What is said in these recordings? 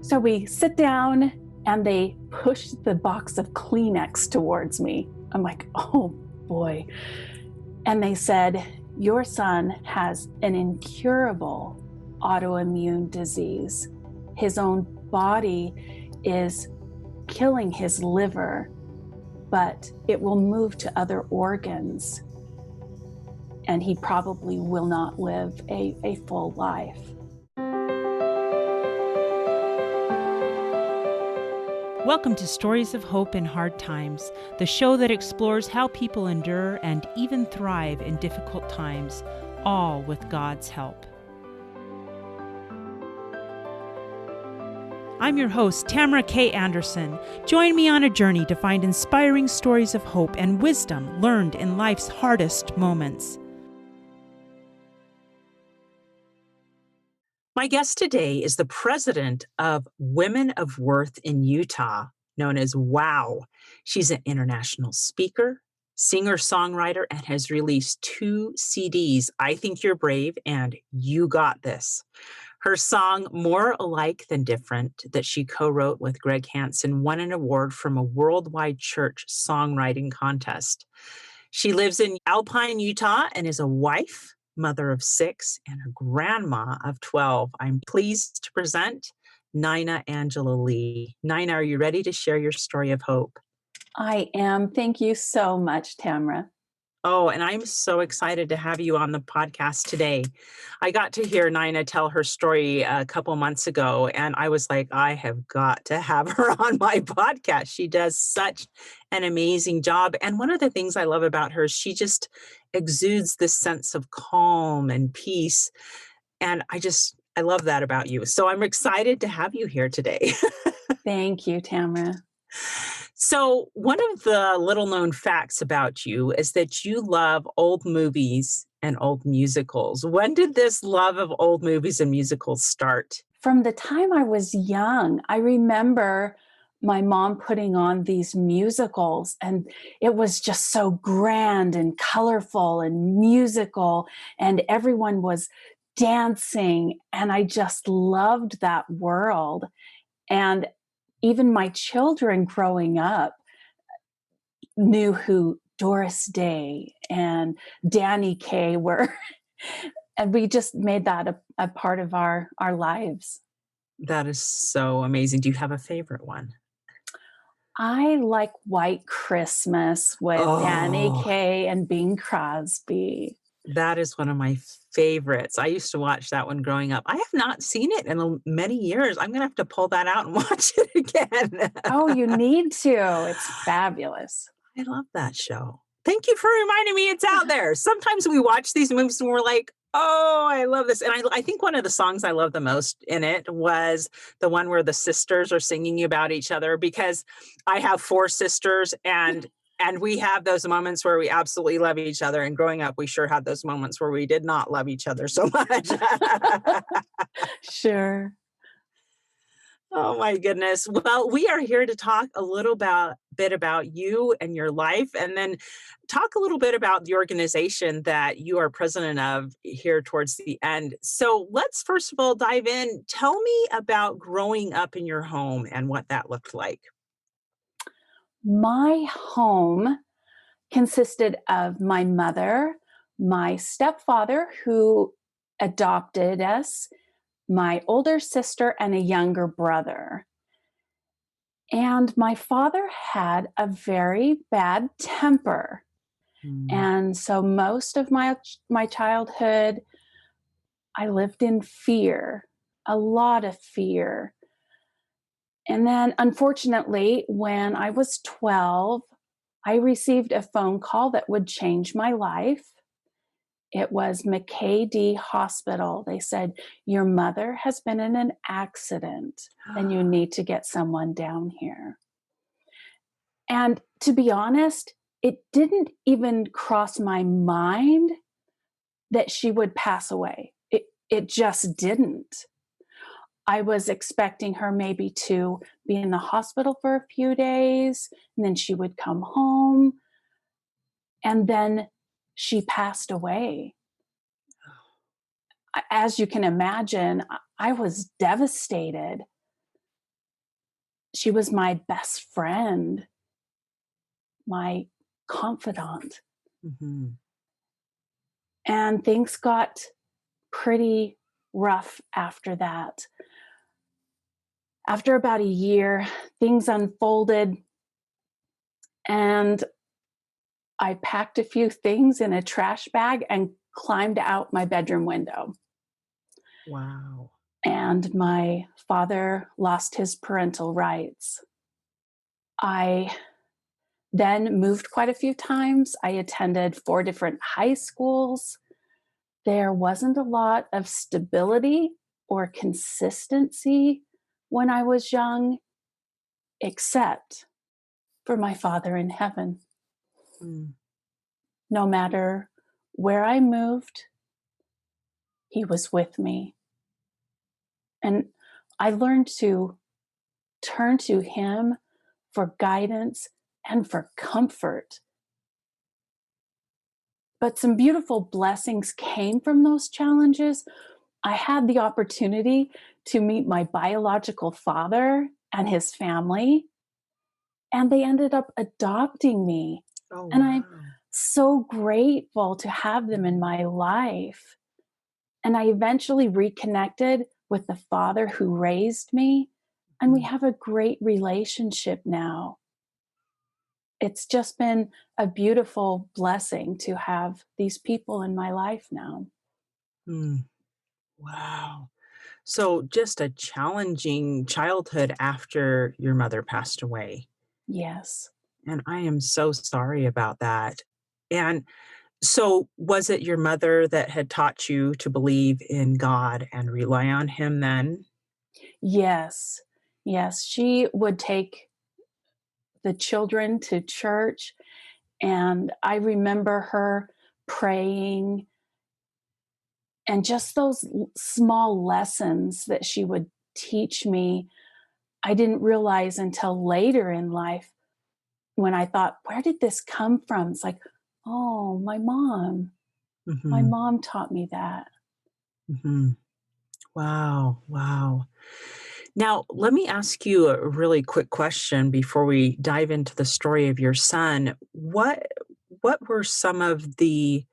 So we sit down and they push the box of Kleenex towards me. I'm like, oh boy. And they said, your son has an incurable autoimmune disease. His own body is killing his liver, but it will move to other organs. And he probably will not live a full life. Welcome to Stories of Hope in Hard Times, the show that explores how people endure and even thrive in difficult times, all with God's help. I'm your host, Tamara K. Anderson. Join me on a journey to find inspiring stories of hope and wisdom learned in life's hardest moments. My guest today is the president of Women of Worth in Utah, known as WOW. She's an international speaker, singer-songwriter, and has released 2 CDs, I Think You're Brave and You Got This. Her song, More Alike Than Different, that she co-wrote with Greg Hansen, won an award from a worldwide church songwriting contest. She lives in Alpine, Utah, and is a wife, mother of 6, and a grandma of 12. I'm pleased to present Nina Angela Lee. Nina, are you ready to share your story of hope? I am. Thank you so much, Tamara. Oh, and I'm so excited to have you on the podcast today. I got to hear Nina tell her story a couple months ago, and I was like, I have got to have her on my podcast. She does such an amazing job. And one of the things I love about her is she just exudes this sense of calm and peace. And I love that about you. So I'm excited to have you here today. Thank you, Tamara. So one of the little known facts about you is that you love old movies and old musicals. When did this love of old movies and musicals start? From the time I was young, I remember my mom putting on these musicals, and it was just so grand and colorful and musical, and everyone was dancing, and I just loved that world. And even my children growing up knew who Doris Day and Danny Kaye were. And we just made that a part of our lives. That is so amazing. Do you have a favorite one? I like White Christmas with Danny Kaye and Bing Crosby. That is one of my favorites. I used to watch that one growing up. I have not seen it in many years. I'm going to have to pull that out and watch it again. Oh, you need to. It's fabulous. I love that show. Thank you for reminding me it's out there. Sometimes we watch these movies and we're like, oh, I love this. And I think one of the songs I love the most in it was the one where the sisters are singing about each other, because I have 4 sisters and we have those moments where we absolutely love each other. And growing up, we sure had those moments where we did not love each other so much. Sure. Oh my goodness. Well, we are here to talk a little bit about you and your life, and then talk a little bit about the organization that you are president of here towards the end. So let's first of all dive in. Tell me about growing up in your home and what that looked like. My home consisted of my mother, my stepfather, who adopted us, my older sister, and a younger brother. And my father had a very bad temper. And so most of my childhood, I lived in fear, a lot of fear. And then, unfortunately, when I was 12, I received a phone call that would change my life. It was McKay Hospital. They said, your mother has been in an accident and you need to get someone down here. And to be honest, it didn't even cross my mind that she would pass away. It just didn't. I was expecting her maybe to be in the hospital for a few days, and then she would come home. And then she passed away. As you can imagine, I was devastated. She was my best friend, my confidant. Mhm. And things got pretty rough after that. After about a year, things unfolded, and I packed a few things in a trash bag and climbed out my bedroom window. Wow. And my father lost his parental rights. I then moved quite a few times. I attended 4 different high schools. There wasn't a lot of stability or consistency when I was young, except for my Father in heaven. Mm. No matter where I moved, He was with me. And I learned to turn to Him for guidance and for comfort. But some beautiful blessings came from those challenges. I had the opportunity to meet my biological father and his family, and they ended up adopting me. Oh, And I'm wow. so grateful to have them in Mhm. my life. And I eventually reconnected with the father who raised me, and we Mhm. have a great relationship now. It's just been a beautiful blessing to have these people in my life now. Mm. Wow. So just a challenging childhood after your mother passed away. Yes. And I am so sorry about that. And so was it your mother that had taught you to believe in God and rely on him then? Yes. Yes. She would take the children to church, and I remember her praying, and just those small lessons that she would teach me. I didn't realize until later in life when I thought, where did this come from? It's like, oh, my mom. My Mhm. mom taught me that. Mhm. Wow, wow. Now, let me ask you a really quick question before we dive into the story of your son. What were some of the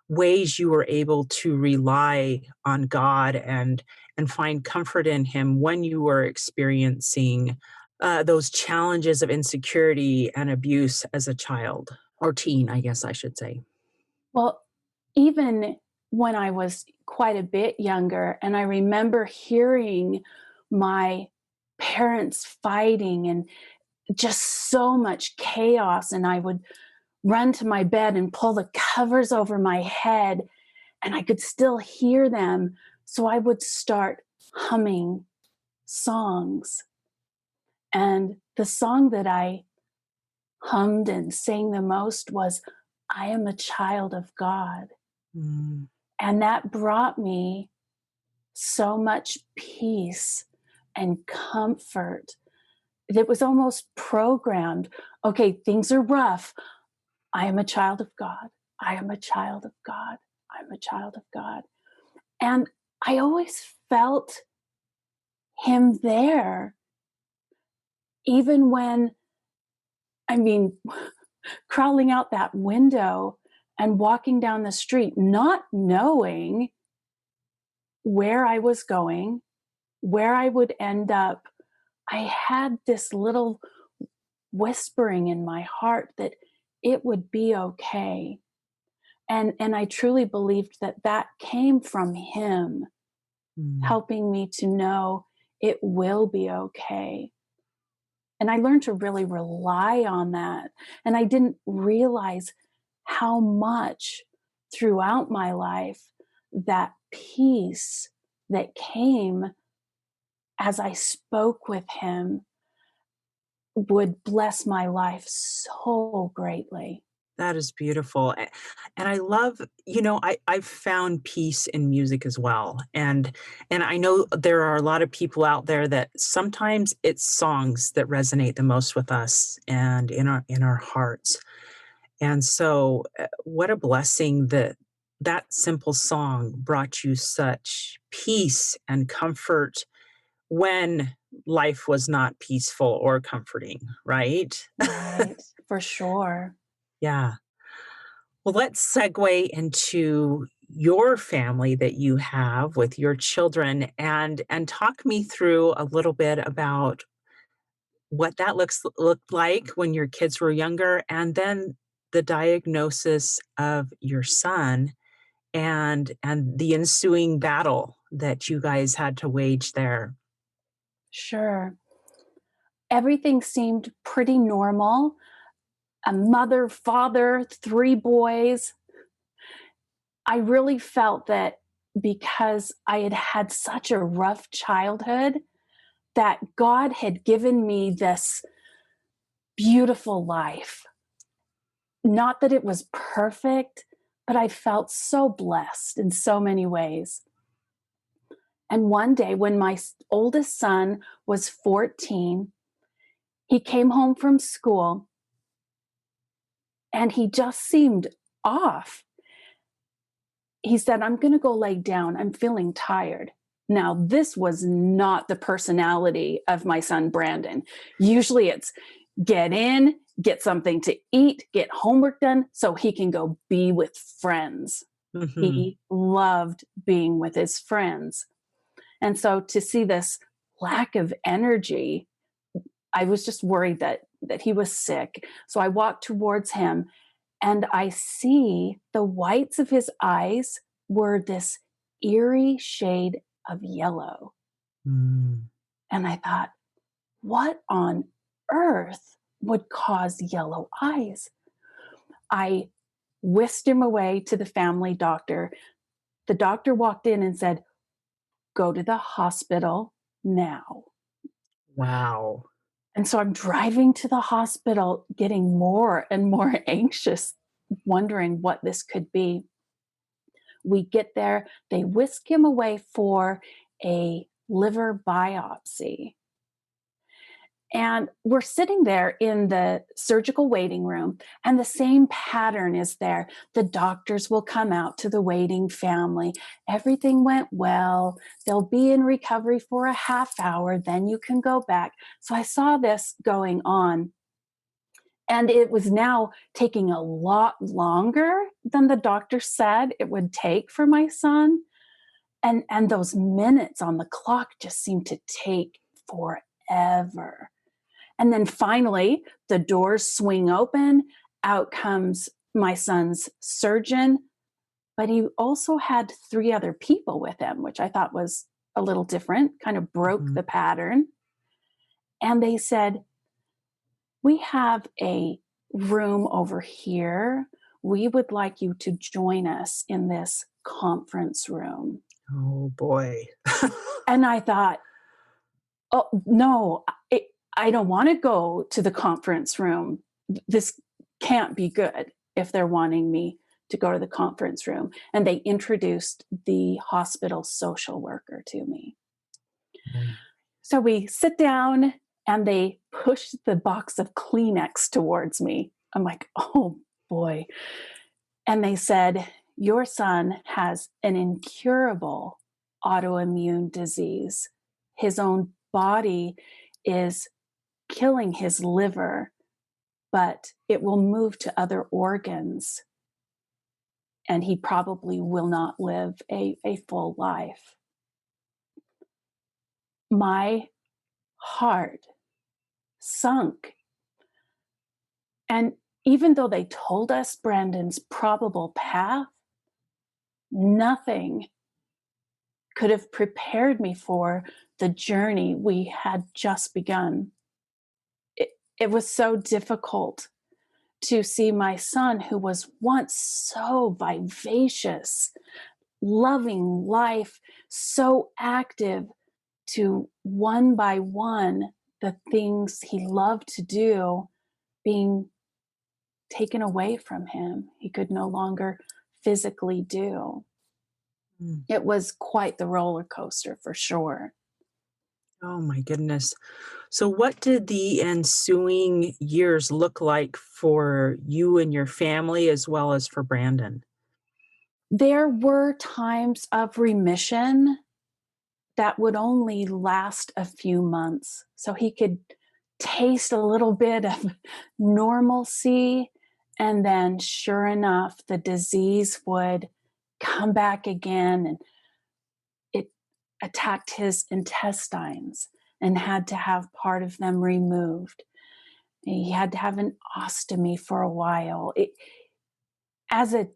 ways you were able to rely on God and find comfort in him when you were experiencing those challenges of insecurity and abuse as a child or teen, I guess I should say. Well, even when I was quite a bit younger, and I remember hearing my parents fighting and just so much chaos, and I would run to my bed and pull the covers over my head, and I could still hear them. So I would start humming songs. And the song that I hummed and sang the most was, I am a child of God. Mm, And that brought me so much peace and comfort that was almost programmed. Okay, things are rough. I am a child of God. I am a child of God. I'm a child of God. And I always felt Him there, even when, I mean, crawling out that window and walking down the street, not knowing where I was going, where I would end up. I had this little whispering in my heart that it would be okay. And I truly believed that that came from Him mm, helping me to know it will be okay. And I learned to really rely on that. And I didn't realize how much throughout my life that peace that came as I spoke with Him would bless my life so greatly. that is beautiful. And I love, I've found peace in music as well. And I know there are a lot of people out there that sometimes it's songs that resonate the most with us and in our hearts. And so, what a blessing that that simple song brought you such peace and comfort when life was not peaceful or comforting, right? Right, for sure. Yeah. Well, let's segue into your family that you have with your children and talk me through a little bit about what that looked like when your kids were younger, and then the diagnosis of your son and the ensuing battle that you guys had to wage there. Sure. Everything seemed pretty normal. A mother, father, 3 boys. I really felt that because I had had such a rough childhood, that God had given me this beautiful life. Not that it was perfect, but I felt so blessed in so many ways. And one day, when my oldest son was 14, he came home from school and he just seemed off. He said, "I'm going to go lay down. I'm feeling tired." Now, this was not the personality of my son, Brandon. Usually it's get in, get something to eat, get homework done so he can go be with friends. Mhm. He loved being with his friends. And so to see this lack of energy, I was just worried that he was sick. So I walked towards him and I see the whites of his eyes were this eerie shade of yellow. Mm. And I thought, what on earth would cause yellow eyes? I whisked him away to the family doctor. The doctor walked in and said, "Go to the hospital now." Wow. And so I'm driving to the hospital, getting more and more anxious, wondering what this could be. We get there, they whisk him away for a liver biopsy. And we're sitting there in the surgical waiting room, and the same pattern is there. The doctors will come out to the waiting family. Everything went well. They'll be in recovery for a half hour, then you can go back. So I saw this going on. And it was now taking a lot longer than the doctor said it would take for my son. And those minutes on the clock just seemed to take forever. And then finally, the doors swing open. Out comes my son's surgeon, but he also had 3 other people with him, which I thought was a little different, kind of broke Mhm. the pattern. And they said, "We have a room over here. We would like you to join us in this conference room." Oh, boy. And I thought, "Oh, no, I don't want to go to the conference room. This can't be good if they're wanting me to go to the conference room." And they introduced the hospital social worker to me. Mm. So we sit down and they push the box of Kleenex towards me. I'm like, "Oh boy." And they said, "Your son has an incurable autoimmune disease. His own body is killing his liver, but it will move to other organs, and he probably will not live a full life." My heart sunk. And even though they told us Brandon's probable path, nothing could have prepared me for the journey we had just begun. It, it was so difficult to see my son, who was once so vivacious, loving life, so active, to one by one, the things he loved to do being taken away from him. He could no longer physically do. Mm. It was quite the roller coaster for sure. Oh my goodness. So what did the ensuing years look like for you and your family as well as for Brandon? There were times of remission. that would only last a few months. So he could taste a little bit of normalcy. And then, sure enough, the disease would come back again, and it attacked his intestines and had to have part of them removed. He had to have an ostomy for a while. As a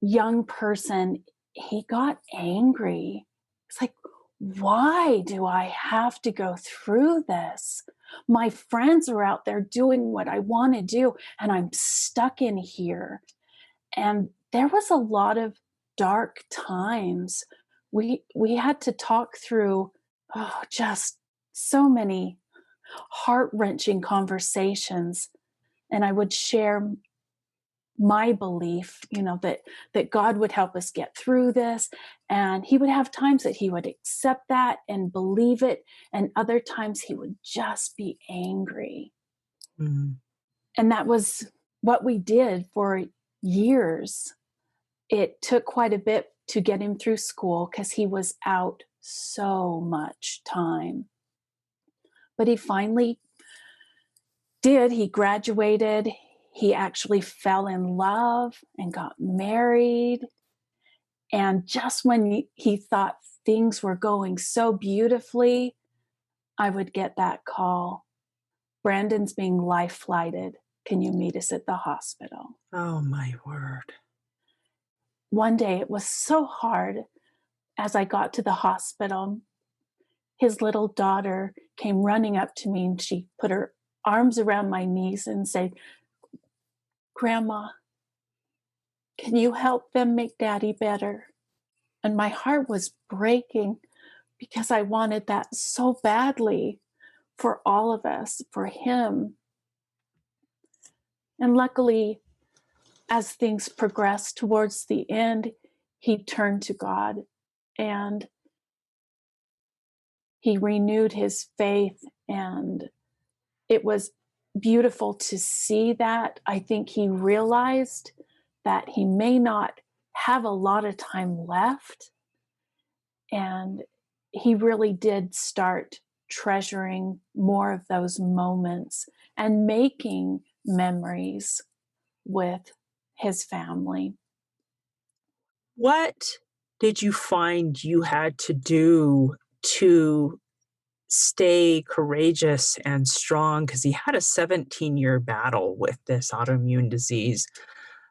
young person, he got angry. It's like, why do I have to go through this? My friends are out there doing what I want to do, and I'm stuck in here. And there was a lot of dark times. We had to talk through, just so many heart-wrenching conversations, and I would share my belief, that God would help us get through this. And he would have times that he would accept that and believe it, and other times he would just be angry. Mm. And that was what we did for years. It took quite a bit to get him through school because he was out so much time. But he finally did. He graduated. He actually fell in love and got married. And just when he thought things were going so beautifully, I would get that call. Brandon's being life flighted. Can you meet us at the hospital? Oh, my word. One day it was so hard. As I got to the hospital, his little daughter came running up to me, and she put her arms around my knees and said, "Grandma, can you help them make Daddy better?" And my heart was breaking because I wanted that so badly for all of us, for him. And luckily, as things progressed towards the end, he turned to God and he renewed his faith. And it was beautiful to see that. I think he realized that he may not have a lot of time left. And he really did start treasuring more of those moments and making memories with his family. What did you find you had to do to stay courageous and strong? Because he had a 17-year battle with this autoimmune disease.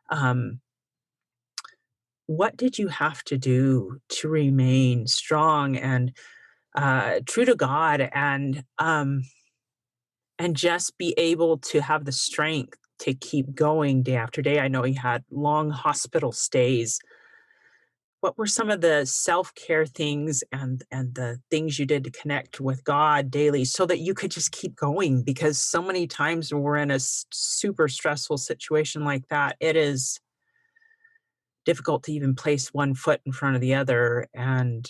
Um, what did you have to do to remain strong and true to God, and just be able to have the strength to keep going day after day? I know he had long hospital stays. What were some of the self-care things and the things you did to connect with God daily so that you could just keep going? Because so many times when we're in a super stressful situation like that, it is difficult to even place one foot in front of the other, and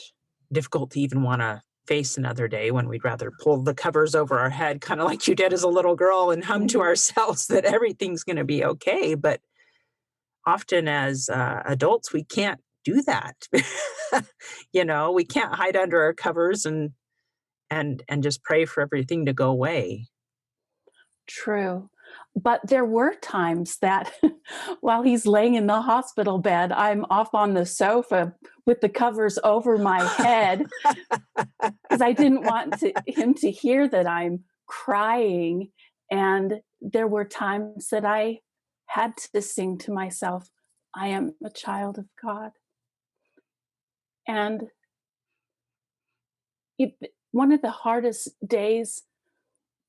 difficult to even want to face another day when we'd rather pull the covers over our head, kind of like you did as a little girl, and hum to ourselves that everything's going to be okay. But often as adults, we can't do that. We can't hide under our covers and just pray for everything to go away. True. But there were times that while he's laying in the hospital bed, I'm off on the sofa with the covers over my head because I didn't want him to hear that I'm crying. And there were times that I had to sing to myself, "I am a child of God." And one of the hardest days,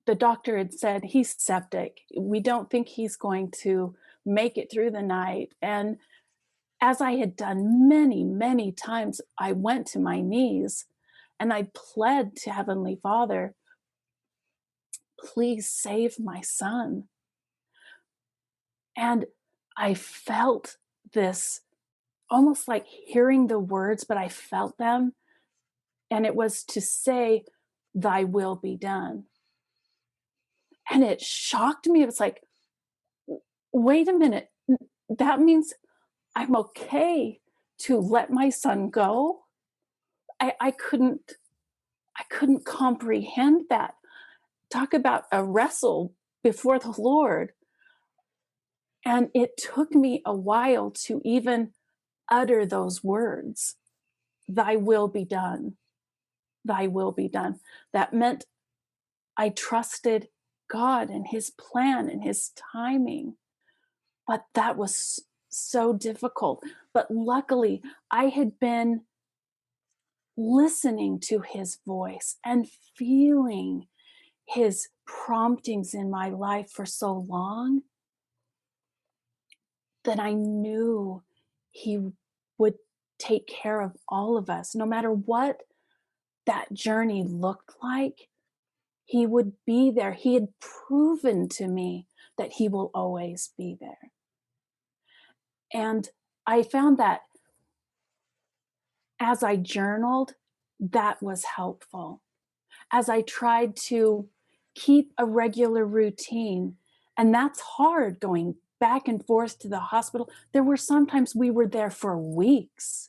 the doctor had said, "He's septic. We don't think he's going to make it through the night." And as I had done many, many times, I went to my knees and I pled to Heavenly Father, "Please save my son." And I felt this, almost like hearing the words, but I felt them. And it was to say, "Thy will be done." And it shocked me. It was like, wait a minute. That means I'm okay to let my son go? I couldn't I couldn't comprehend that. Talk about a wrestle before the Lord. And it took me a while to even utter those words, thy will be done, thy will be done. That meant I trusted God and his plan and his timing. But that was so difficult. But luckily, I had been listening to his voice and feeling his promptings in my life for so long that I knew he would take care of all of us, no matter what that journey looked like. He would be there. He had proven to me that he will always be there. And I found that as I journaled, that was helpful. As I tried to keep a regular routine, and that's hard going back and forth to the hospital. There were sometimes we were there for weeks.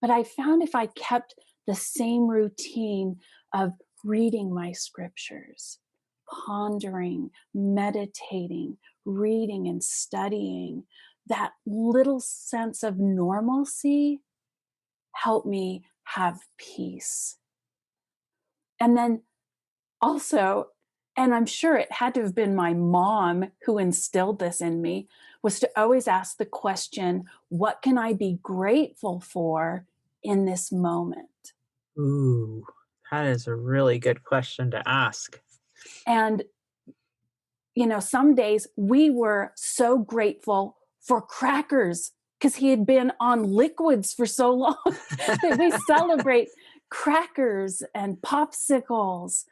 But I found if I kept the same routine of reading my scriptures, pondering, meditating, reading, and studying, that little sense of normalcy helped me have peace. And then also, and I'm sure it had to have been my mom who instilled this in me, was to always ask the question, what can I be grateful for in this moment? Ooh, that is a really good question to ask. And, some days we were so grateful for crackers because he had been on liquids for so long that we celebrate crackers and popsicles.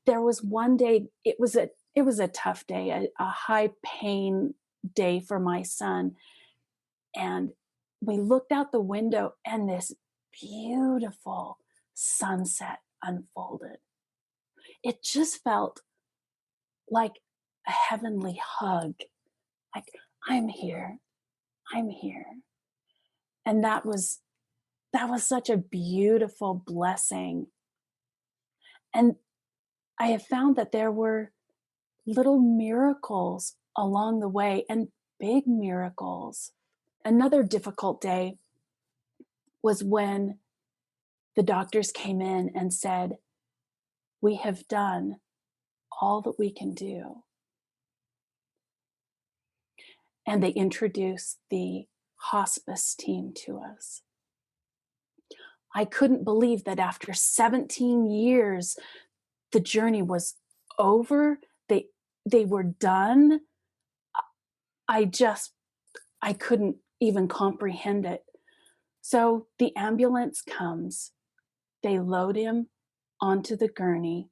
There was one day, it was a tough day, a high pain day for my son. And we looked out the window and this beautiful sunset unfolded. It just felt like a heavenly hug. Like, I'm here. I'm here. And that was such a beautiful blessing. And I have found that there were little miracles along the way and big miracles. Another difficult day was when the doctors came in and said, we have done all that we can do. And they introduced the hospice team to us. I couldn't believe that after 17 years, the journey was over. They were done. I couldn't even comprehend it. So the ambulance comes. They load him onto the gurney.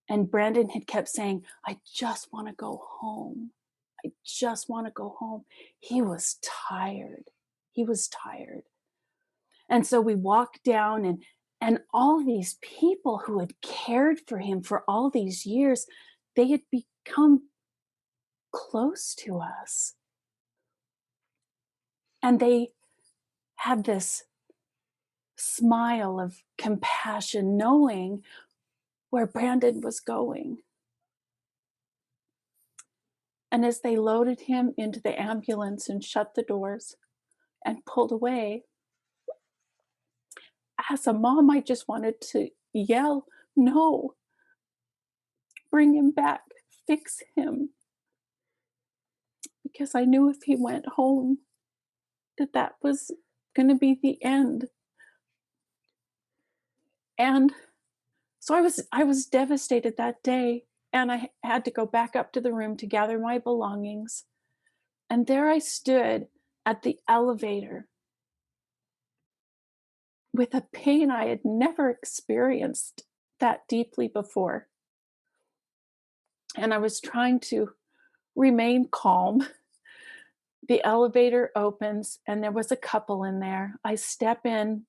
And Brandon had kept saying, I just want to go home. I just want to go home. He was tired. He was tired. And so we walked down, and all these people who had cared for him for all these years, they had become close to us. And they had this smile of compassion, knowing where Brandon was going. And as they loaded him into the ambulance and shut the doors and pulled away, as a mom, I just wanted to yell, no, bring him back, fix him. Because I knew if he went home, that was going to be the end. And so I was devastated that day, and I had to go back up to the room to gather my belongings. And there I stood at the elevator with a pain I had never experienced that deeply before. And I was trying to remain calm. The elevator opens, and there was a couple in there. I step in,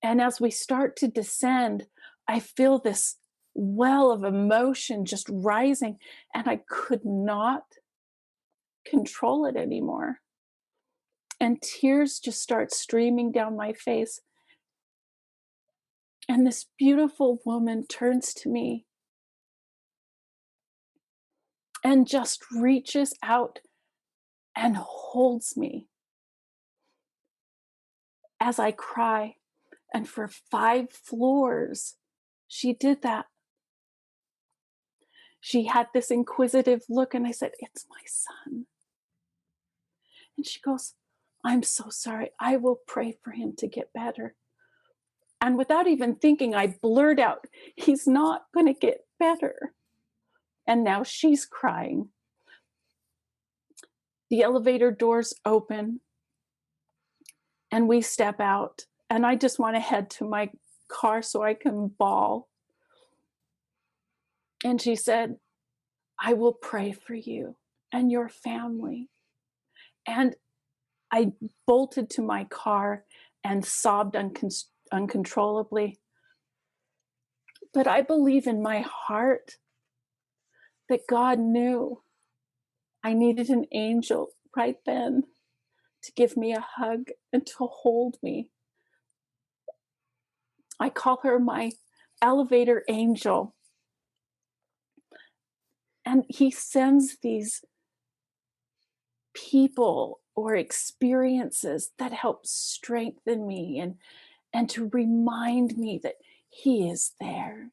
and as we start to descend, I feel this well of emotion just rising, and I could not control it anymore. And tears just start streaming down my face. And this beautiful woman turns to me and just reaches out and holds me as I cry. And for 5 floors, she did that. She had this inquisitive look, and I said, "It's my son." And she goes, "I'm so sorry. I will pray for him to get better." And without even thinking, I blurt out, "He's not going to get better." And now she's crying. The elevator doors open, and we step out. And I just want to head to my car so I can bawl. And she said, "I will pray for you and your family." And I bolted to my car and sobbed uncontrollably. But I believe in my heart that God knew I needed an angel right then to give me a hug and to hold me. I call her my elevator angel. And he sends these people or experiences that help strengthen me and to remind me that he is there.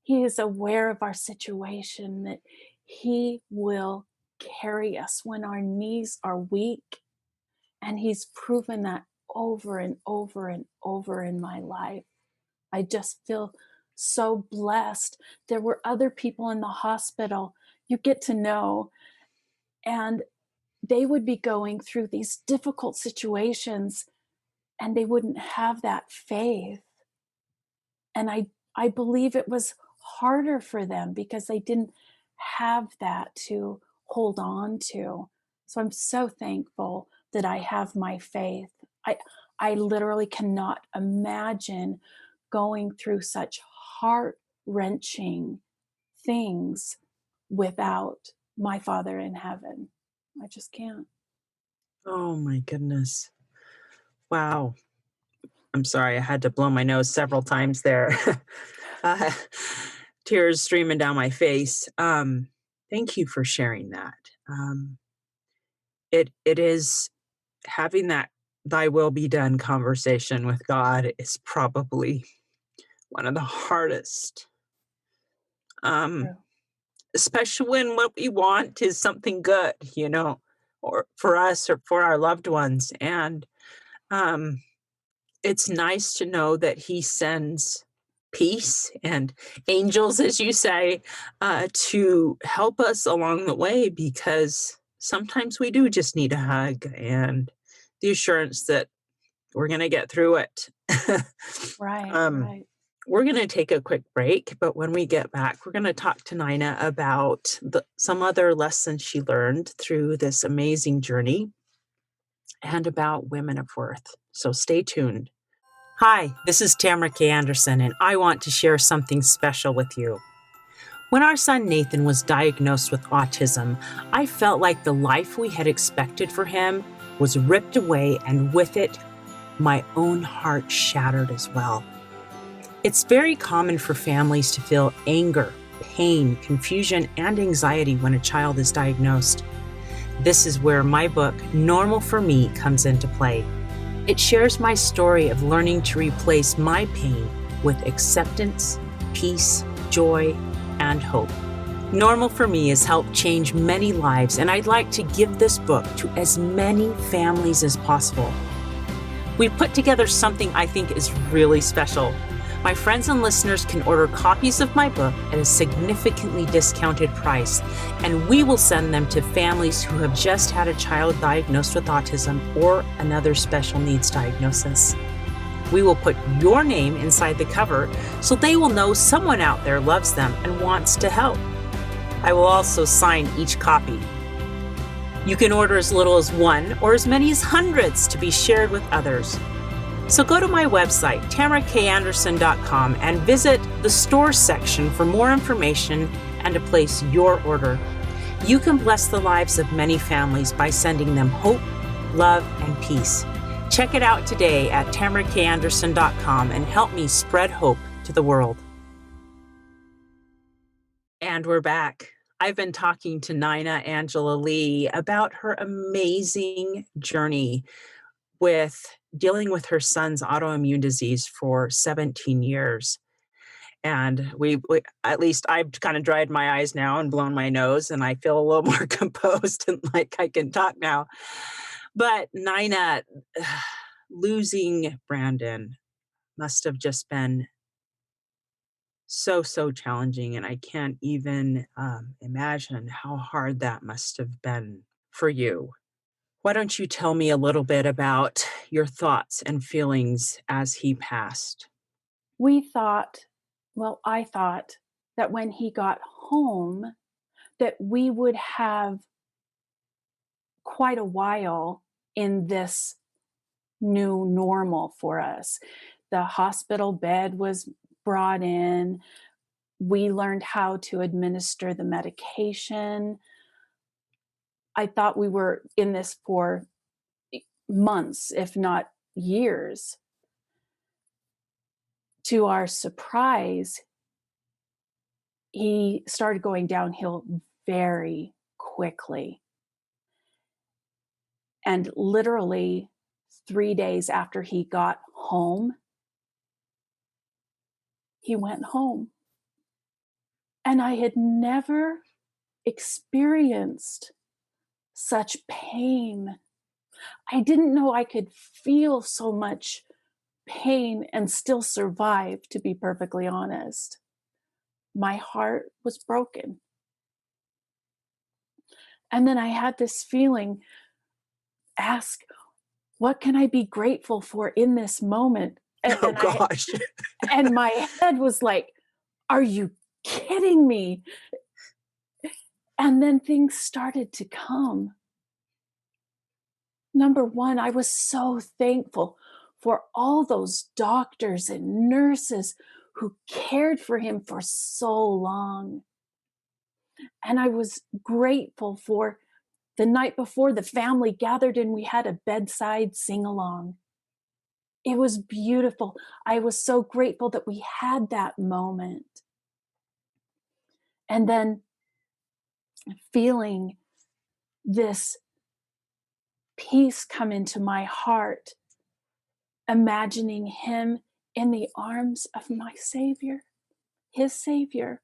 He is aware of our situation, that he will carry us when our knees are weak. And he's proven that over and over and over in my life. I just feel so blessed. There were other people in the hospital you get to know, and they would be going through these difficult situations and they wouldn't have that faith. And I believe it was harder for them because they didn't have that to hold on to. So I'm so thankful that I have my faith. I literally cannot imagine going through such heart-wrenching things without my Father in heaven. I just can't. Oh my goodness. Wow. I'm sorry, I had to blow my nose several times there. uh, Tears streaming down my face. Thank you for sharing that. It is having that "Thy will be done" conversation with God is probably one of the hardest. Um, True. Especially when what we want is something good, or for us or for our loved ones. And um, it's nice to know that he sends peace and angels, as you say, to help us along the way, because sometimes we do just need a hug and the assurance that we're going to get through it. Right, um, right. we're going to take a quick break, but when we get back, we're going to talk to Nina about some other lessons she learned through this amazing journey and about women of worth. So stay tuned. Hi, this is Tamara K. Anderson, and I want to share something special with you. When our son Nathan was diagnosed with autism, I felt like the life we had expected for him was ripped away, and with it, my own heart shattered as well. It's very common for families to feel anger, pain, confusion, and anxiety when a child is diagnosed. This is where my book, Normal for Me, comes into play. It shares my story of learning to replace my pain with acceptance, peace, joy, and hope. Normal for Me has helped change many lives, and I'd like to give this book to as many families as possible. We've put together something I think is really special. My friends and listeners can order copies of my book at a significantly discounted price, and we will send them to families who have just had a child diagnosed with autism or another special needs diagnosis. We will put your name inside the cover so they will know someone out there loves them and wants to help. I will also sign each copy. You can order as little as one or as many as hundreds to be shared with others. So go to my website, tamarakanderson.com, and visit the store section for more information and to place your order. You can bless the lives of many families by sending them hope, love, and peace. Check it out today at tamarakanderson.com and help me spread hope to the world. And we're back. I've been talking to Nina Angela Lee about her amazing journey with dealing with her son's autoimmune disease for 17 years. And we at least I've kind of dried my eyes now and blown my nose, and I feel a little more composed and like I can talk now. But Nina, losing Brandon must have just been so challenging, and I can't even imagine how hard that must have been for you. Why don't you tell me a little bit about your thoughts and feelings as he passed? We thought, well, I thought that when he got home, that we would have quite a while in this new normal for us. The hospital bed was brought in. We learned how to administer the medication. I thought we were in this for months, if not years. To our surprise, he started going downhill very quickly. And literally 3 days after he got home, he went home. And I had never experienced such pain. I didn't know I could feel so much pain and still survive, to be perfectly honest. My heart was broken. And then I had this feeling, ask, what can I be grateful for in this moment? Oh gosh. And my head was like, are you kidding me? And then things started to come. Number one, I was so thankful for all those doctors and nurses who cared for him for so long. And I was grateful for the night before the family gathered and we had a bedside sing along. It was beautiful. I was so grateful that we had that moment. And then feeling this peace come into my heart, imagining him in the arms of my Savior, his Savior,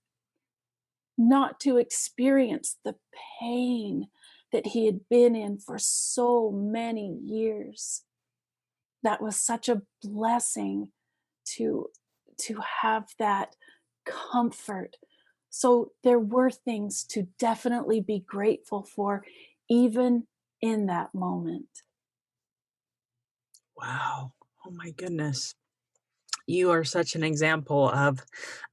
not to experience the pain that he had been in for so many years. That was such a blessing to have that comfort. So there were things to definitely be grateful for, even in that moment. Wow. Oh my goodness. You are such an example of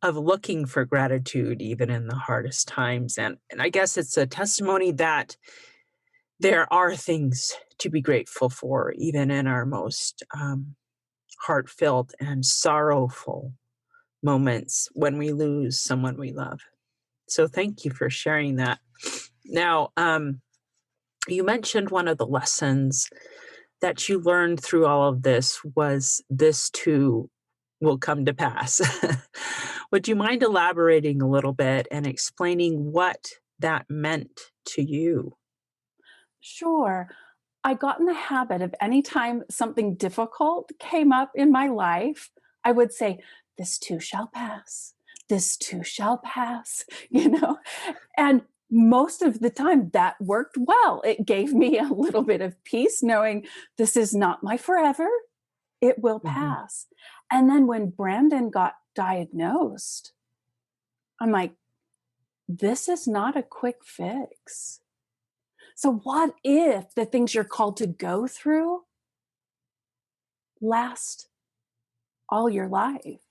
looking for gratitude even in the hardest times. And I guess it's a testimony that there are things to be grateful for, even in our most heartfelt and sorrowful moments when we lose someone we love. So thank you for sharing that. Now, you mentioned one of the lessons that you learned through all of this was this too will come to pass. Would you mind elaborating a little bit and explaining what that meant to you? Sure. I got in the habit of anytime something difficult came up in my life, I would say, this too shall pass. This too shall pass, And most of the time that worked well. It gave me a little bit of peace knowing this is not my forever. It will Mhm. pass. And then when Brandon got diagnosed, I'm like, this is not a quick fix. So, what if the things you're called to go through last all your life?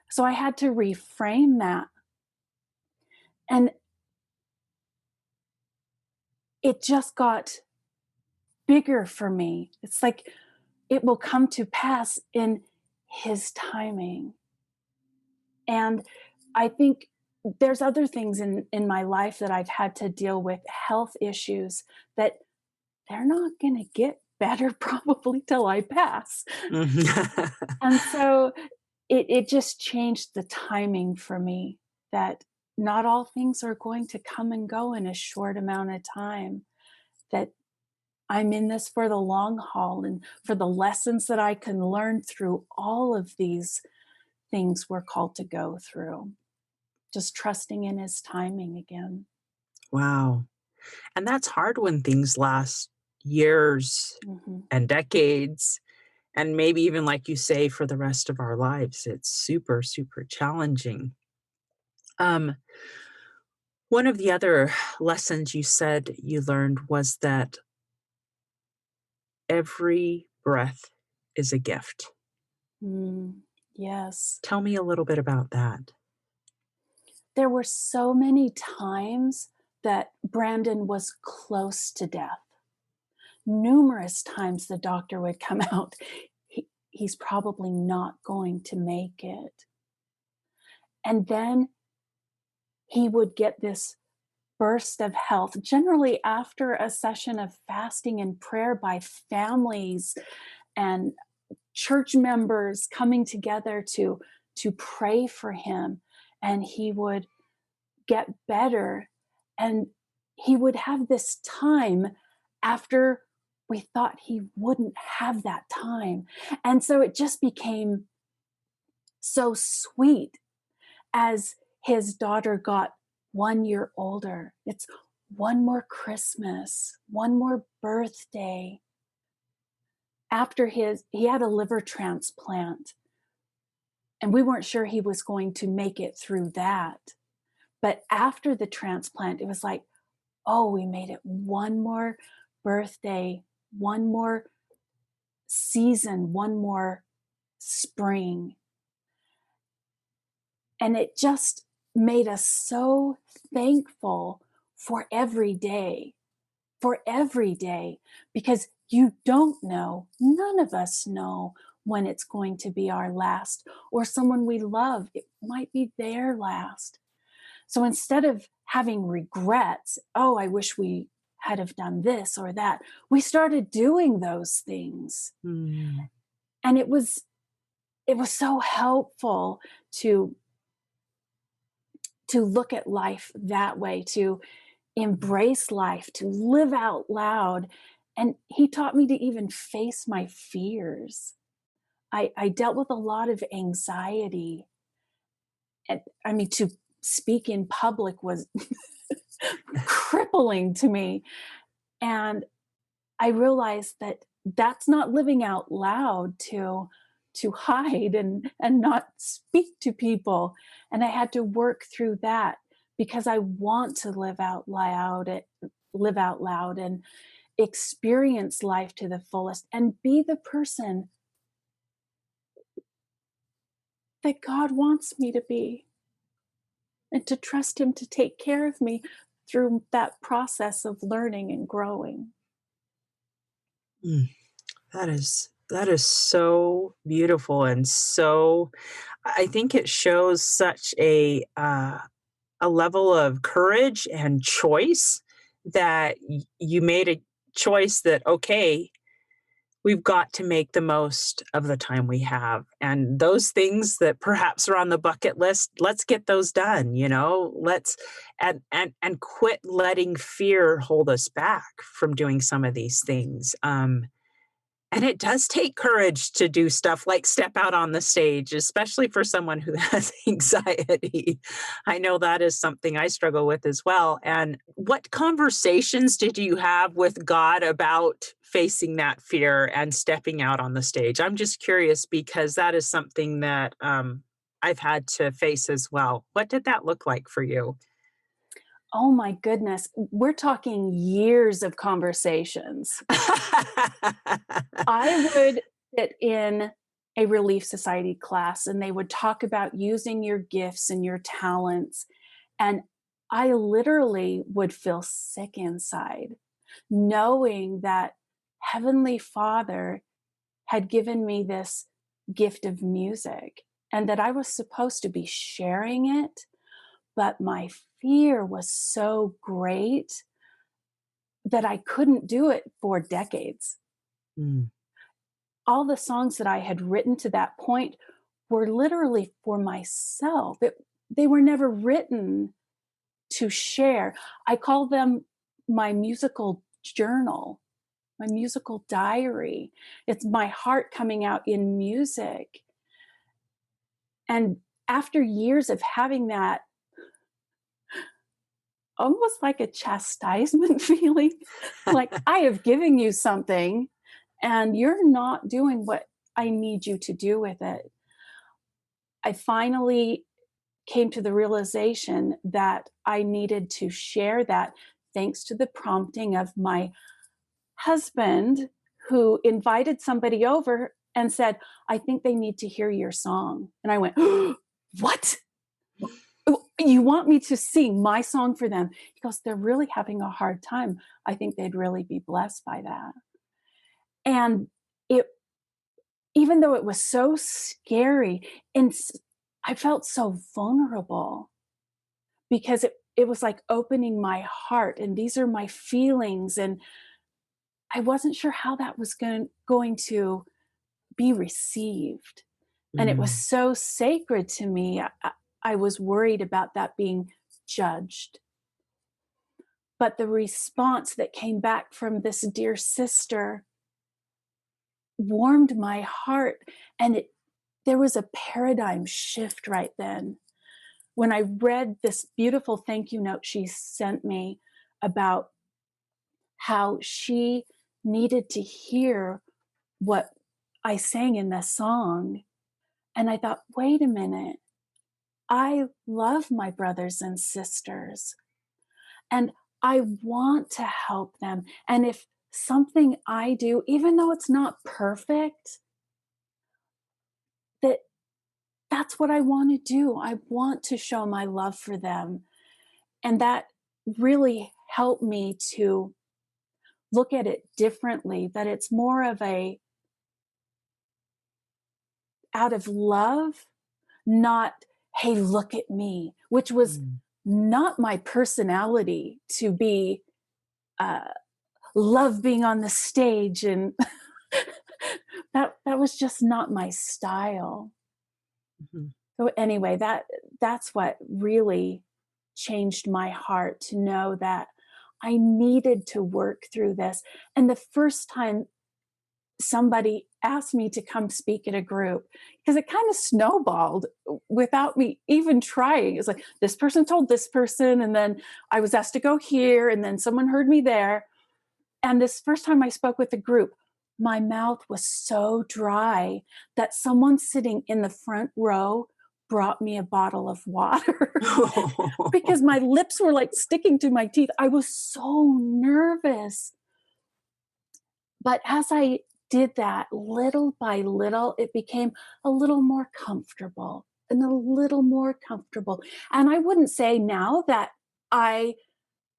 So, I had to reframe that. And it just got bigger for me. It's like it will come to pass in His timing. And I think there's other things in my life that I've had to deal with, health issues, that they're not going to get better probably till I pass. Mhm. And so it just changed the timing for me that not all things are going to come and go in a short amount of time, that I'm in this for the long haul and for the lessons that I can learn through all of these things we're called to go through. Just trusting in his timing again. Wow. And that's hard when things last years Mhm. and decades, and maybe even, like you say, for the rest of our lives. It's super, super challenging. Um, One of the other lessons you said you learned was that every breath is a gift. Yes. Tell me a little bit about that. There were so many times that Brandon was close to death. Numerous times the doctor would come out, he's probably not going to make it. And then he would get this burst of health, generally after a session of fasting and prayer by families and church members coming together to pray for him. And he would get better, and he would have this time after we thought he wouldn't have that time. And so it just became so sweet as his daughter got 1 year older. It's one more Christmas, one more birthday. After he had a liver transplant, and we weren't sure he was going to make it through that. But after the transplant, it was like, oh, we made it one more birthday, one more season, one more spring. And it just made us so thankful for every day, because you don't know, none of us know when it's going to be our last, or someone we love, it might be their last. So instead of having regrets, oh, I wish we had have done this or that, we started doing those things. Mm, And it was so helpful to look at life that way, to embrace life, to live out loud. And he taught me to even face my fears. I dealt with a lot of anxiety. And I mean, to speak in public was crippling to me. And I realized that that's not living out loud to hide and not speak to people. And I had to work through that because I want to live out loud and experience life to the fullest and be the person that God wants me to be, and to trust him to take care of me through that process of learning and growing. mm. That is so beautiful, and so I think it shows such a level of courage and choice that you made a choice that, okay, we've got to make the most of the time we have. And those things that perhaps are on the bucket list, let's get those done, Let's and quit letting fear hold us back from doing some of these things. And it does take courage to do stuff like step out on the stage, especially for someone who has anxiety. I know that is something I struggle with as well. And what conversations did you have with God about facing that fear and stepping out on the stage? I'm just curious because that is something that I've had to face as well. What did that look like for you? Oh my goodness, we're talking years of conversations. I would sit in a Relief Society class and they would talk about using your gifts and your talents. And I literally would feel sick inside, knowing that Heavenly Father had given me this gift of music and that I was supposed to be sharing it. But my fear was so great that I couldn't do it for decades. Mm. All the songs that I had written to that point were literally for myself. They were never written to share. I call them my musical journal, my musical diary. It's my heart coming out in music. And after years of having that almost like a chastisement feeling, like I have given you something and you're not doing what I need you to do with it. I finally came to the realization that I needed to share that, thanks to the prompting of my husband, who invited somebody over and said, I think they need to hear your song. And I went, what? You want me to sing my song for them? He goes, they're really having a hard time. I think they'd really be blessed by that. And it, even though it was so scary, and I felt so vulnerable, because it was like opening my heart, and these are my feelings, and I wasn't sure how that was going to be received. And it was Mm. so sacred to me. I was worried about that being judged. But the response that came back from this dear sister warmed my heart. And there was a paradigm shift right then. When I read this beautiful thank you note she sent me about how she needed to hear what I sang in the song. And I thought, wait a minute, I love my brothers and sisters, and I want to help them. And if something I do, even though it's not perfect, that that's what I want to do. I want to show my love for them. And that really helped me to look at it differently, that it's more of a out of love, not, hey, look at me, which was Mm. not my personality to be, uh, love being on the stage. And that was just not my style. Mhm. So anyway, that's what really changed my heart, to know that I needed to work through this. And the first time somebody asked me to come speak at a group, because it kind of snowballed without me even trying. It's like this person told this person, and then I was asked to go here, and then someone heard me there. And this first time I spoke with a group, my mouth was so dry that someone sitting in the front row brought me a bottle of water because my lips were like sticking to my teeth. I was so nervous. But as I did that, little by little, it became a little more comfortable and a little more comfortable. And I wouldn't say now that I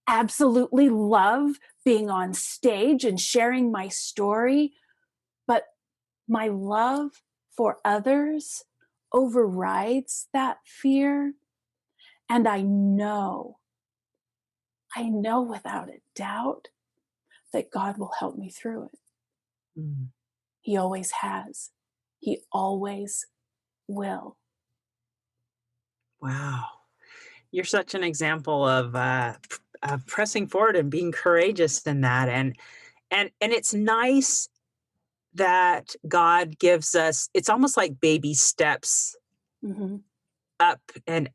absolutely love being on stage and sharing my story, but my love for others overrides that fear. And I know without a doubt that God will help me through it. Mm. He always has. He always will. Wow. You're such an example of pressing forward and being courageous in that. And it's nice that God gives us, it's almost like baby steps Mhm. up and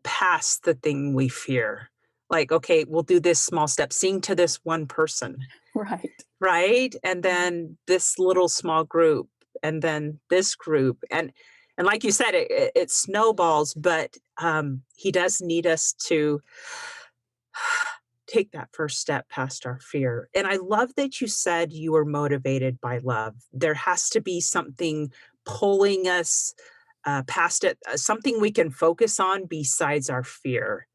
past the thing we fear. Like, okay, we'll do this small step, sing to this one person, Right. right? And then this little small group, and then this group. And like you said, it snowballs, but he does need us to take that first step past our fear. And I love that you said you were motivated by love. There has to be something pulling us past it, something we can focus on besides our fear.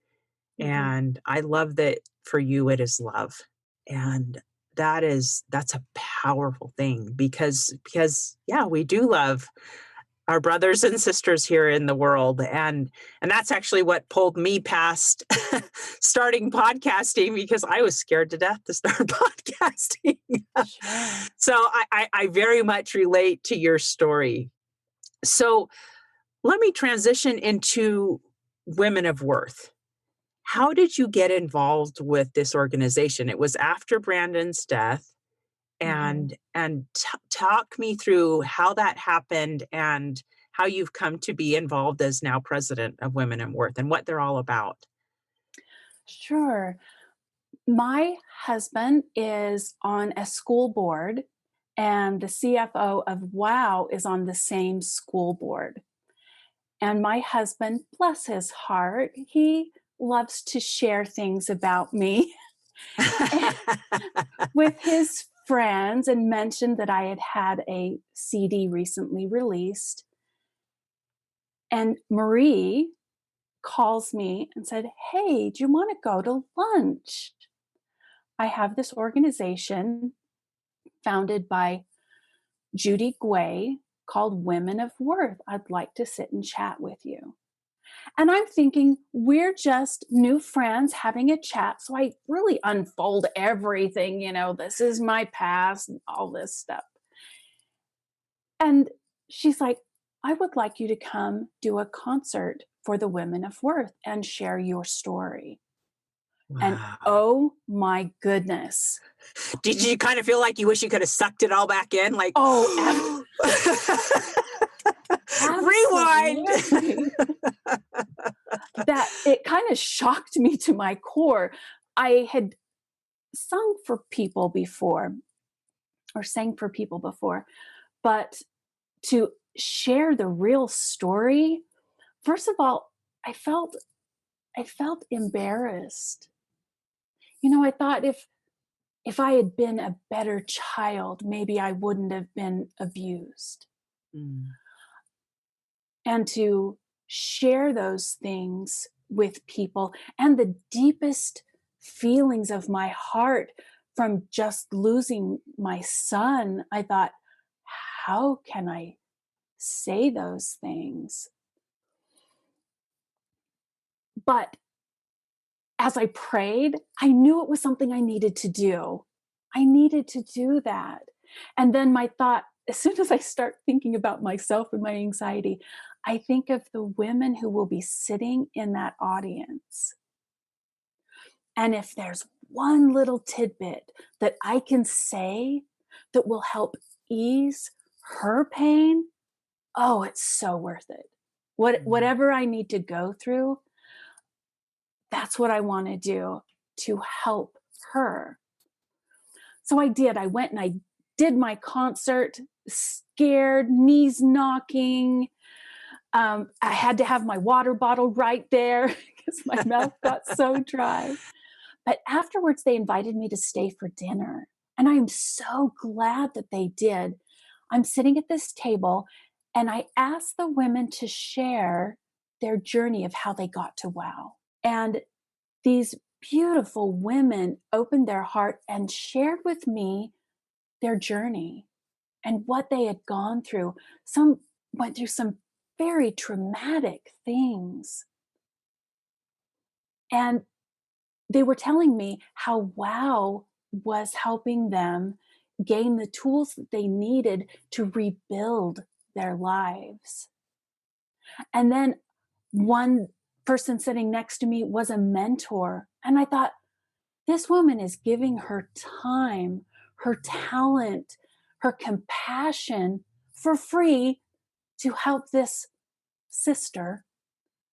Mhm. And I love that for you it is love. And that's a powerful thing because yeah, we do love our brothers and sisters here in the world. And that's actually what pulled me past starting podcasting, because I was scared to death to start podcasting. Sure. So I very much relate to your story. So let me transition into Women of Worth. How did you get involved with this organization? It was after Brandon's death. Mhm. And talk me through how that happened and how you've come to be involved as now president of Women in Worth and what they're all about. Sure. My husband is on a school board, and the CFO of WOW is on the same school board. And my husband, bless his heart, he loves to share things about me with his friends and mentioned that I had had a CD recently released. And Marie calls me and said, "Hey, do you want to go to lunch? I have this organization founded by Judy Guay called Women of Worth. I'd like to sit and chat with you." And I'm thinking, we're just new friends having a chat. So I really unfold everything, this is my past and all this stuff. And she's like, "I would like you to come do a concert for the Women of Worth and share your story." And Wow. oh my goodness. Did you kind of feel like you wish you could have sucked it all back in? Like, Oh, rewind. absolutely. That it kind of shocked me to my core. I had sung for people before or sang for people before, but to share the real story, first of all, I felt embarrassed. I thought if I had been a better child, maybe I wouldn't have been abused. Mm. And to share those things with people and the deepest feelings of my heart from just losing my son, I thought, how can I say those things? But as I prayed, I knew it was something I needed to do. I needed to do that. And then my thought, as soon as I start thinking about myself and my anxiety, I think of the women who will be sitting in that audience. And if there's one little tidbit that I can say that will help ease her pain, oh, it's so worth it. Mm. Whatever I need to go through, that's what I want to do to help her. So I did. I went and I did my concert, scared, knees knocking. I had to have my water bottle right there because my mouth got so dry. But afterwards, they invited me to stay for dinner. And I'm so glad that they did. I'm sitting at this table and I asked the women to share their journey of how they got to WOW. And these beautiful women opened their heart and shared with me their journey and what they had gone through. Some went through some very traumatic things. And they were telling me how WOW was helping them gain the tools that they needed to rebuild their lives. And then one person sitting next to me was a mentor. And I thought, this woman is giving her time, her talent, her compassion for free to help this sister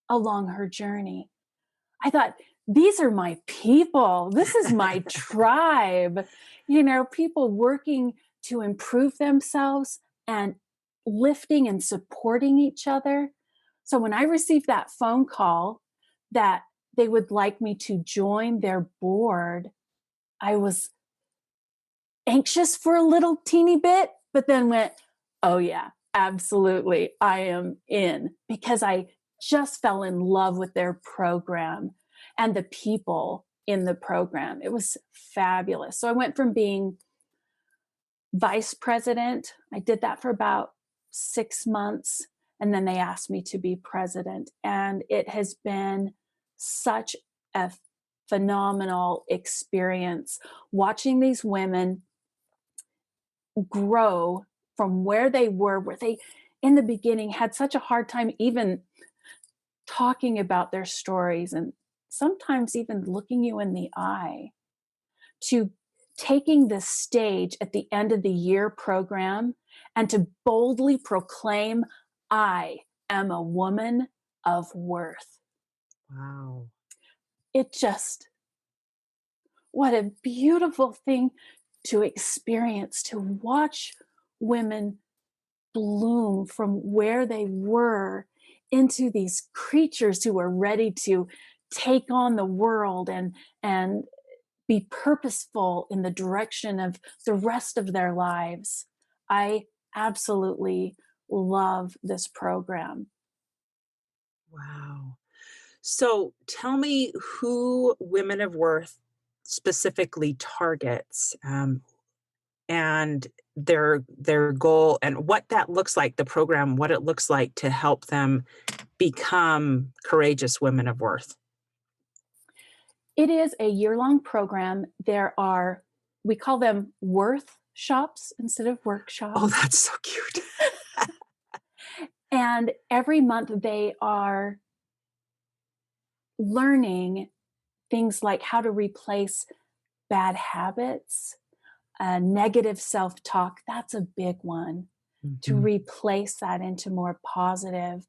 along her journey. I thought, these are my people. This is my tribe. People working to improve themselves and lifting and supporting each other. So when I received that phone call that they would like me to join their board, I was anxious for a little teeny bit, but then went, oh, yeah, absolutely. I am in, because I just fell in love with their program and the people in the program. It was fabulous. So I went from being vice president, I did that for about 6 months. and then they asked me to be president. And it has been such a phenomenal experience watching these women grow from where they in the beginning had such a hard time even talking about their stories and sometimes even looking you in the eye, to taking the stage at the end of the year program and to boldly proclaim, I am a woman of worth. Wow. It just, what a beautiful thing to experience, to watch women bloom from where they were into these creatures who are ready to take on the world and be purposeful in the direction of the rest of their lives. I absolutely love this program. Wow. So tell me who Women of Worth specifically targets, and their goal and what that looks like, the program, what it looks like to help them become courageous women of worth. It is a year-long program. We call them worth shops instead of Oh, workshops. that's so cute. And every month they are learning things like how to replace bad habits, negative self talk. That's a big one. To Mhm. replace that into more positive,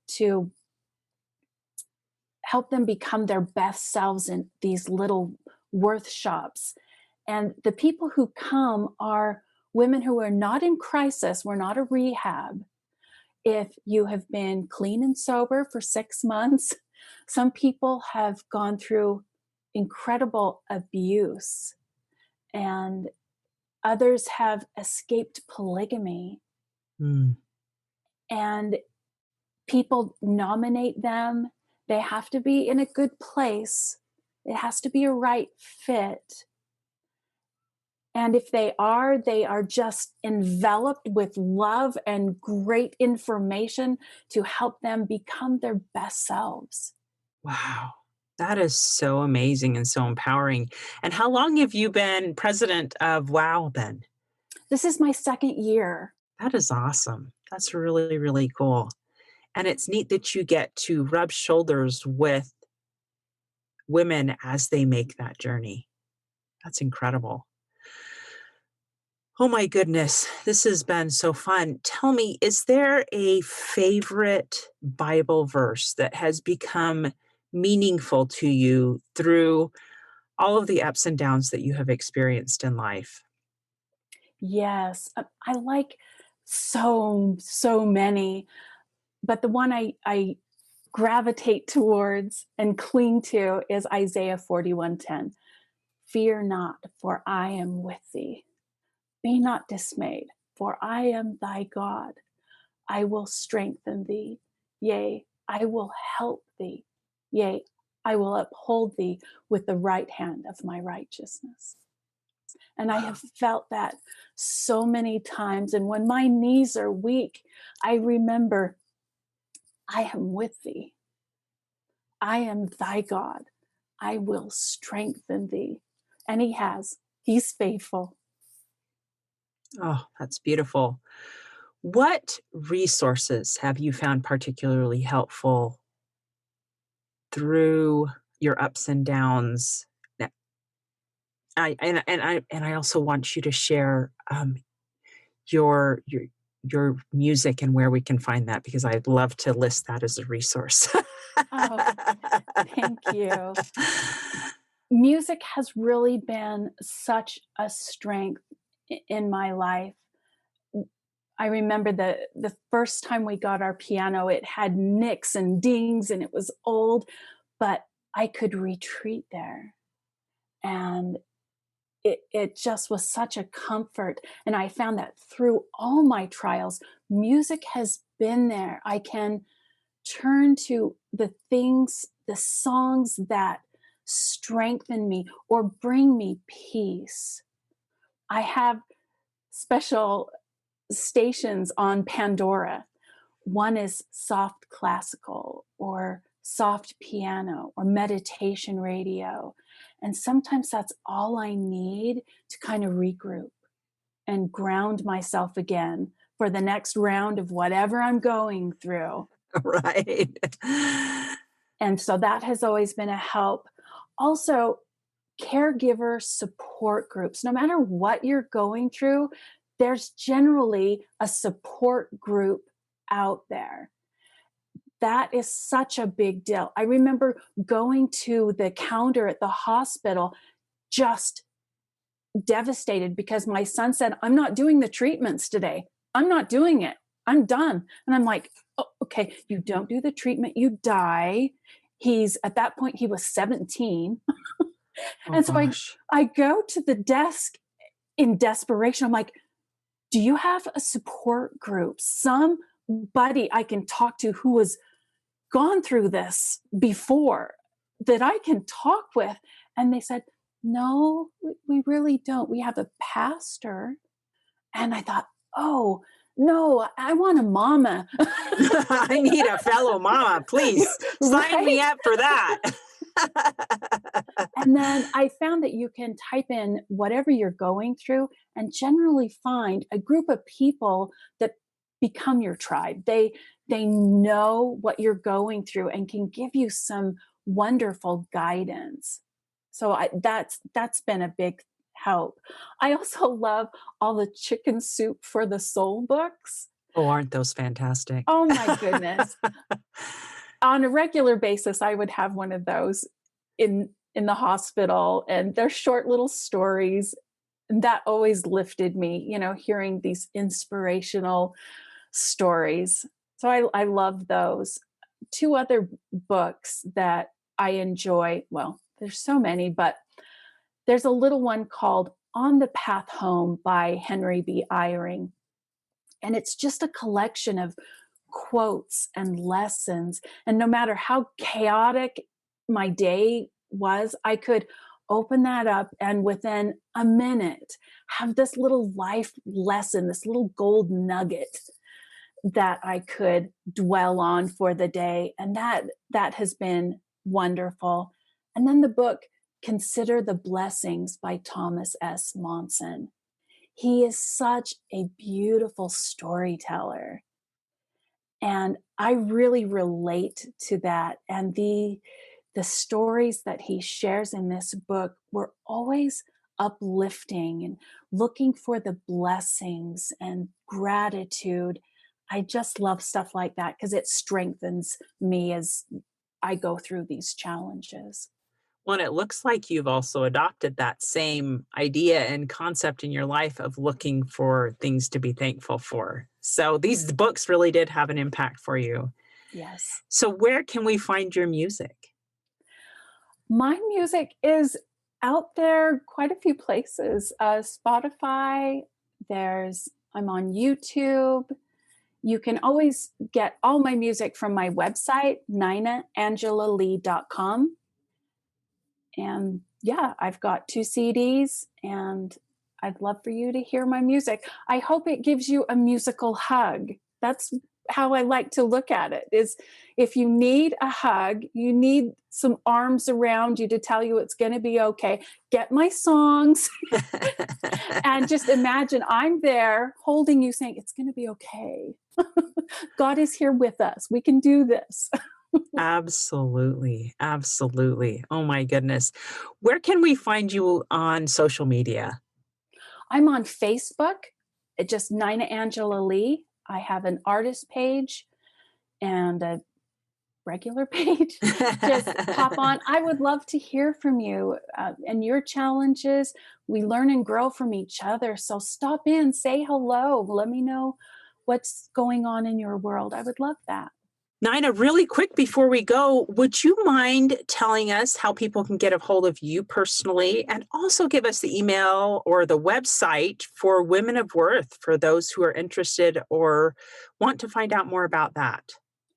to help them become their best selves in these little worth shops. And the people who come are women who are not in crisis. We're not a rehab. If you have been clean and sober for 6 months, some people have gone through incredible abuse, and others have escaped polygamy. Mm. And people nominate them. They have to be in a good place, it has to be a right fit. And if they are just enveloped with love and great information to help them become their best selves. Wow. That is so amazing and so empowering. And how long have you been president of WOW then? This is my second year. That is awesome. That's really, really cool. And it's neat that you get to rub shoulders with women as they make that journey. That's incredible. Oh my goodness, this has been so fun. Tell me, is there a favorite Bible verse that has become meaningful to you through all of the ups and downs that you have experienced in life? Yes, I like so many, but the one I gravitate towards and cling to is Isaiah 41:10. Fear not, for I am with thee. Be not dismayed, for I am thy God. I will strengthen thee. Yea, I will help thee. Yea, I will uphold thee with the right hand of my righteousness. And I have felt that so many times. And when my knees are weak, I remember, I am with thee. I am thy God. I will strengthen thee. And he has. He's faithful. Oh, that's beautiful. What resources have you found particularly helpful through your ups and downs? That I also want you to share your your music and where we can find that because I'd love to list that as a resource. Oh, thank you. Music has really been such a strength in my life. I remember the first time we got our piano, it had nicks and dings and it was old, but I could retreat there. And it just was such a comfort. And I found that through all my trials, music has been there. I can turn to the things, the songs that strengthen me or bring me peace. I have special stations on Pandora One is soft classical or soft piano or meditation radio. And sometimes that's all I need to kind of regroup and ground myself again for the next round of whatever I'm going through. Right. And so that has always been a help. Also, caregiver support groups. No matter what you're going through, there's generally a support group out there. That is such a big deal. I remember going to the counter at the hospital just devastated because my son said, "I'm not doing the treatments today. I'm not doing it. I'm done." And I'm like, "Oh, okay, you don't do the treatment, you die." At that point, he was 17. Oh And so gosh. I go to the desk in desperation. I'm like, "Do you have a support group? Somebody I can talk to who has gone through this before that I can talk with?" And they said, "No, we really don't. We have a pastor." And I thought, "Oh, no, I want a mama." I need a fellow mama, please sign me Right? up for that. And then I found that you can type in whatever you're going through and generally find a group of people that become your tribe. They know what you're going through and can give you some wonderful guidance. So that's been a big help. I also love all the chicken soup for the soul books. Oh, aren't those fantastic? Oh my goodness. On a regular basis, I would have one of those in the hospital, and they're short little stories, and that always lifted me, hearing these inspirational stories. So I love those. Two other books that I enjoy, well, there's so many, but there's a little one called On the Path Home by Henry B. Eyring. And it's just a collection of quotes and lessons. And no matter how chaotic my day was, I could open that up and within a minute have this little life lesson, this little gold nugget that I could dwell on for the day. And that has been wonderful. And then the book Consider the Blessings by Thomas S. Monson. He is such a beautiful storyteller. And I really relate to that. And the stories that he shares in this book were always uplifting and looking for the blessings and gratitude. I just love stuff like that because it strengthens me as I go through these challenges. Well, and it looks like you've also adopted that same idea and concept in your life of looking for things to be thankful for. So these books really did have an impact for you. Yes. So where can we find your music? My music is out there quite a few places. Spotify, I'm on YouTube. You can always get all my music from my website, ninaangelalee.com. And yeah, I've got 2 CDs and I'd love for you to hear my music. I hope it gives you a musical hug. That's how I like to look at it is if you need a hug, you need some arms around you to tell you it's going to be okay. Get my songs and just imagine I'm there holding you saying it's going to be okay. God is here with us. We can do this. Absolutely. Absolutely. Oh my goodness. Where can we find you on social media? I'm on Facebook, just Nina Angela Lee. I have an artist page and a regular page. Just pop on. I would love to hear from you and your challenges. We learn and grow from each other. So stop in, say hello. Let me know what's going on in your world. I would love that. Nina, really quick before we go, would you mind telling us how people can get a hold of you personally and also give us the email or the website for Women of Worth for those who are interested or want to find out more about that?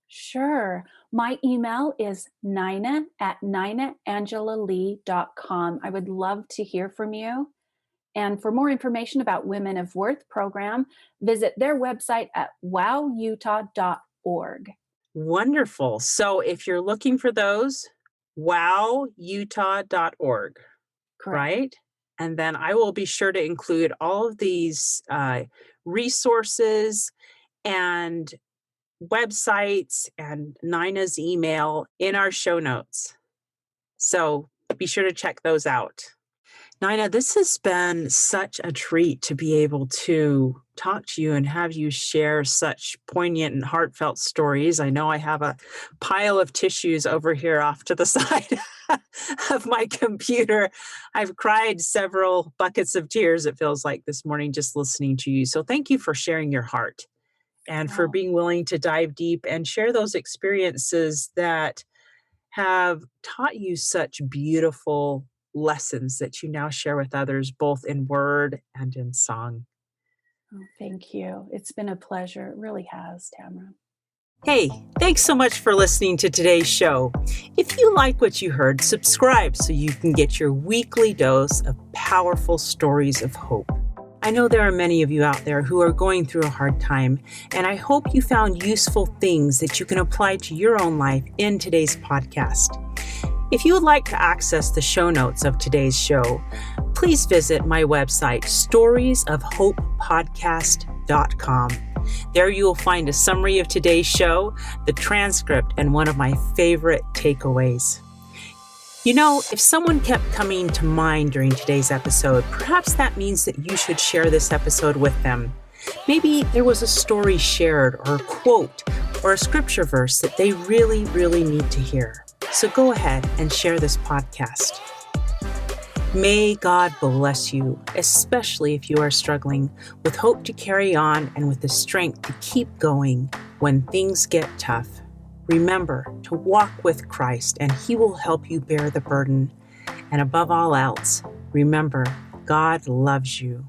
Sure. My email is nina@ninaangelalee.com. I would love to hear from you. And for more information about Women of Worth program, visit their website at wowutah.org. Wonderful. So if you're looking for those, wowutah.org, Correct. right? And then I will be sure to include all of these resources and websites and Nina's email in our show notes. So be sure to check those out. Nina, this has been such a treat to be able to talk to you and have you share such poignant and heartfelt stories. I know I have a pile of tissues over here off to the side of my computer. I've cried several buckets of tears, it feels like, this morning just listening to you. So thank you for sharing your heart and for Oh, being willing to dive deep and share those experiences that have taught you such beautiful lessons that you now share with others, both in word and in song. thank you. It's been a pleasure. It really has, Tamara. Hey, thanks so much for listening to today's show. If you like what you heard, subscribe so you can get your weekly dose of powerful stories of hope. I know there are many of you out there who are going through a hard time, and I hope you found useful things that you can apply to your own life in today's podcast. If you would like to access the show notes of today's show, please visit my website, storiesofhopepodcast.com. There you will find a summary of today's show, the transcript, and one of my favorite takeaways. You know, if someone kept coming to mind during today's episode, perhaps that means that you should share this episode with them. Maybe there was a story shared or a quote or a scripture verse that they really, really need to hear. So go ahead and share this podcast. May God bless you, especially if you are struggling with hope to carry on and with the strength to keep going when things get tough. Remember to walk with Christ, and He will help you bear the burden. And above all else, remember, God loves you.